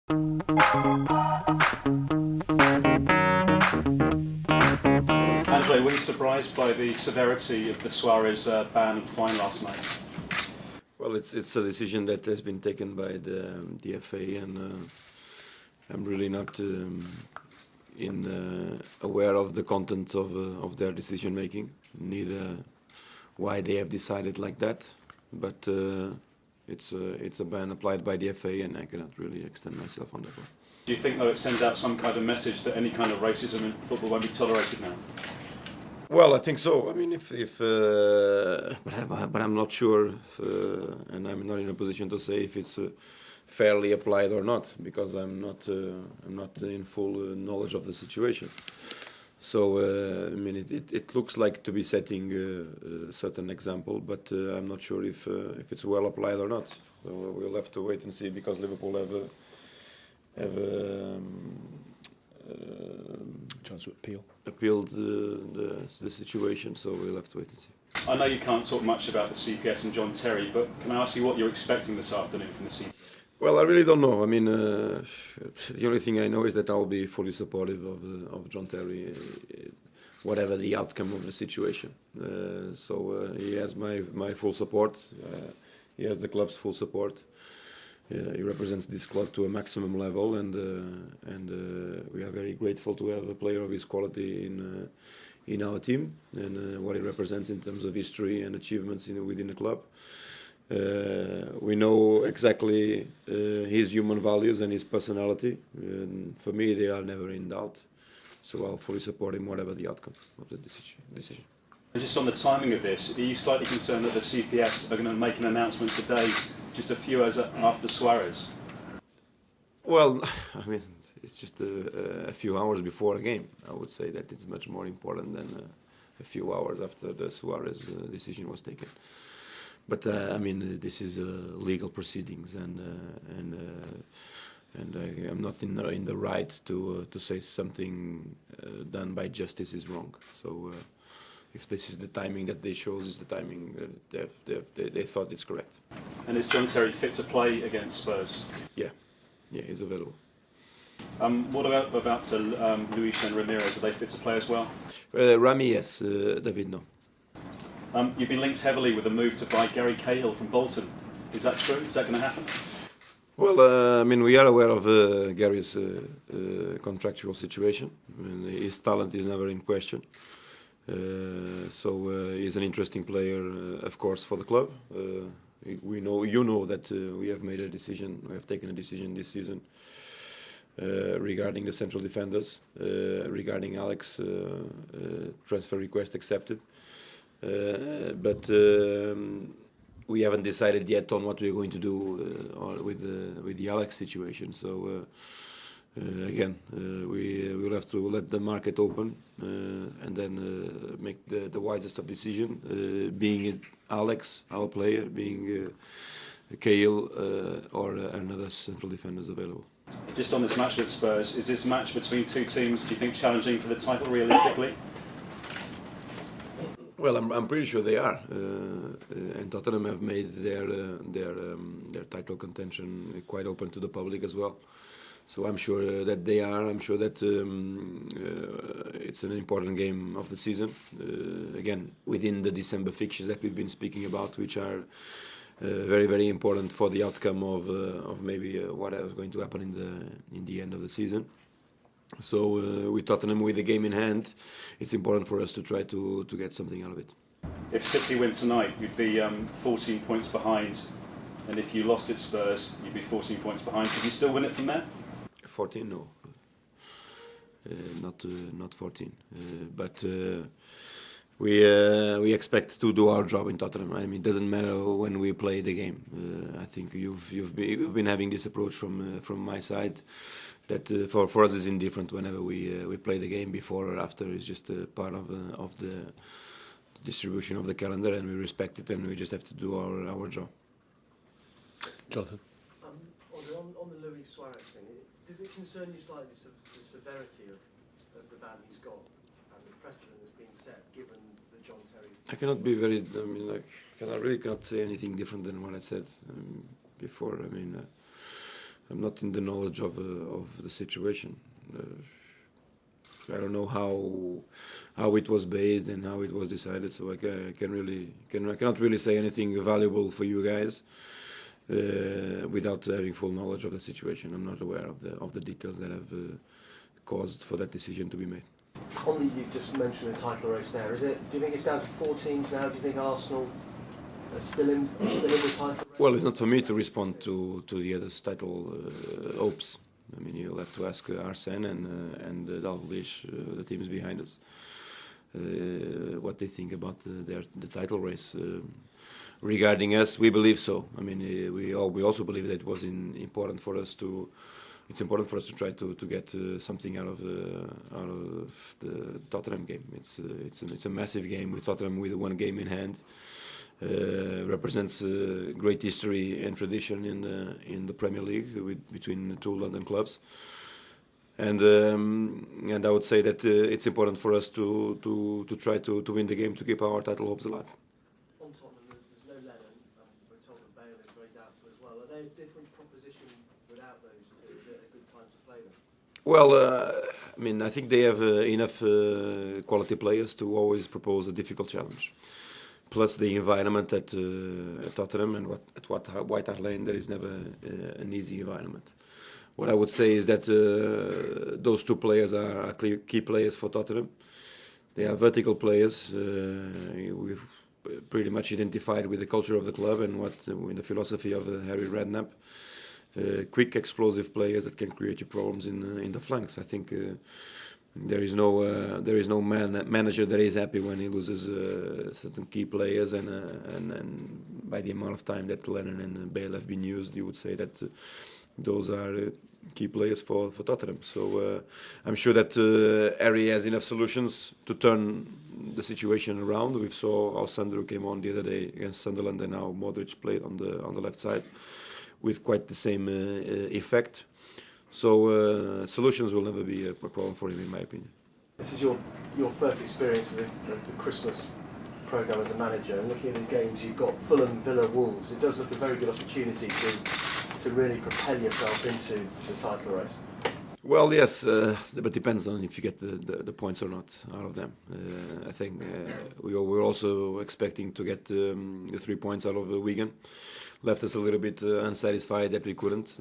Angelo, were you surprised by the severity of the Suarez ban and fine last night? Well, it's a decision that has been taken by the FA, and I'm really not aware of the content of their decision making, neither why they have decided like that. But it's a ban applied by the FA, and I cannot really extend myself on that one. Do you think, though, it sends out some kind of message that any kind of racism in football won't be tolerated now? Well, I think so. I mean, but I'm not sure, and I'm not in a position to say if it's fairly applied or not, because I'm not in full knowledge of the situation. So, I mean, it looks like to be setting a certain example, but I'm not sure if it's well applied or not. So we'll have to wait and see, because Liverpool have chance to appealed the situation, so we'll have to wait and see. I know you can't talk much about the CPS and John Terry, but can I ask you what you're expecting this afternoon from the CPS? Well, I really don't know. I mean, the only thing I know is that I'll be fully supportive of John Terry, whatever the outcome of the situation. So he has my full support. He has the club's full support. He represents this club to a maximum level, and we are very grateful to have a player of his quality in our team, and what he represents in terms of history and achievements within the club. We know exactly his human values and his personality, and for me they are never in doubt. So I'll fully support him, whatever the outcome of the decision. And just on the timing of this, are you slightly concerned that the CPS are going to make an announcement today, just a few hours after Suarez? Well, I mean, it's just a few hours before a game. I would say that it's much more important than a few hours after the Suarez decision was taken. But I mean, this is legal proceedings, and I'm not in the right to say something done by justice is wrong. So if this is the timing that they chose, is the timing they thought it's correct. And is John Terry fit to play against Spurs? Yeah, he's available. What about Luis and Ramirez? Are they fit to play as well? Rami, yes. David, no. You've been linked heavily with a move to buy Gary Cahill from Bolton. Is that true? Is that going to happen? Well, I mean, we are aware of Gary's contractual situation. I mean, his talent is never in question. So he's an interesting player, of course, for the club. We know that we have made a decision. We have taken a decision this season regarding the central defenders, regarding Alex transfer request accepted. But we haven't decided yet on what we're going to do with the Alex situation. So again, we will have to let the market open and then make the wisest of decision, being it Alex, our player, being Cahill or another central defenders available. Just on this match with Spurs, is this match between two teams, do you think, challenging for the title realistically? Well, I'm pretty sure they are, and Tottenham have made their title contention quite open to the public as well. So I'm sure that they are. I'm sure that it's an important game of the season. Again, within the December fixtures that we've been speaking about, which are very, very important for the outcome of maybe what is going to happen in the end of the season. So with Tottenham, with the game in hand, it's important for us to try to get something out of it. If City win tonight, you'd be 14 points behind, and if you lost at Spurs, you'd be 14 points behind. Could you still win it from there? 14, no, not 14. But we expect to do our job in Tottenham. I mean, it doesn't matter when we play the game. I think you've been having this approach from my side. That for us is indifferent whenever we play the game, before or after. It's just a part of the distribution of the calendar, and we respect it, and we just have to do our job. Jonathan? On the Luis Suarez thing, does it concern you slightly the severity of the ban he's got and the precedent that's been set, given the John Terry? I cannot be very. I mean, I really cannot say anything different than what I said before. I mean. I'm not in the knowledge of the situation. I don't know how it was based and how it was decided, so I cannot really say anything valuable for you guys without having full knowledge of the situation. I'm not aware of the details that have caused for that decision to be made. On the, you just mentioned the title race there. Do you think it's down to 4 teams now? Do you think Arsenal are still in the title race? Well, it's not for me to respond to the others' title hopes. I mean, you'll have to ask Arsene and Dalglish, the teams behind us, what they think about the title race. Regarding us, we believe so. I mean, we also believe that it was important for us to. It's important for us to try to get something out of the Tottenham game. It's a massive game with Tottenham with one game in hand. Represents great history and tradition in the Premier League between the 2 London clubs, and I would say that it's important for us to try to win the game to keep our title hopes alive. On Tottenham, there's no Lennon, and we're told that Bale is very doubtful as well. Are they a different proposition without those two? Is it a good time to play them? Well, I mean, I think they have enough quality players to always propose a difficult challenge. Plus the environment at Tottenham and at White Hart Lane, there is never an easy environment. What I would say is that those 2 players are key players for Tottenham. They are vertical players. We've pretty much identified with the culture of the club and in the philosophy of Harry Redknapp. Quick, explosive players that can create you problems in the flanks. I think there is no manager that is happy when he loses certain key players, and by the amount of time that Lennon and Bale have been used, you would say that those are key players for Tottenham. So I'm sure that Harry has enough solutions to turn the situation around. We saw how Sandro came on the other day against Sunderland, and how Modric played on the left side with quite the same effect. So solutions will never be a problem for him, in my opinion. This is your first experience of the Christmas programme as a manager, and looking at the games you've got, Fulham, Villa, Wolves, it does look a very good opportunity to really propel yourself into the title race. Well, yes, but it depends on if you get the points or not out of them. I think we're also expecting to get the 3 points out of Wigan. Left us a little bit unsatisfied that we couldn't.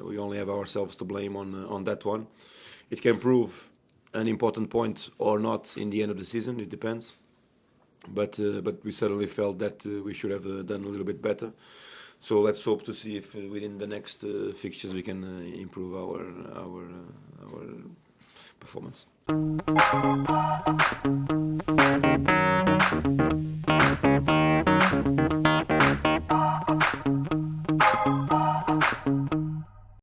We only have ourselves to blame on that one. It can prove an important point or not in the end of the season. It depends. But we certainly felt that we should have done a little bit better. So let's hope to see if within the next fixtures we can improve our performance.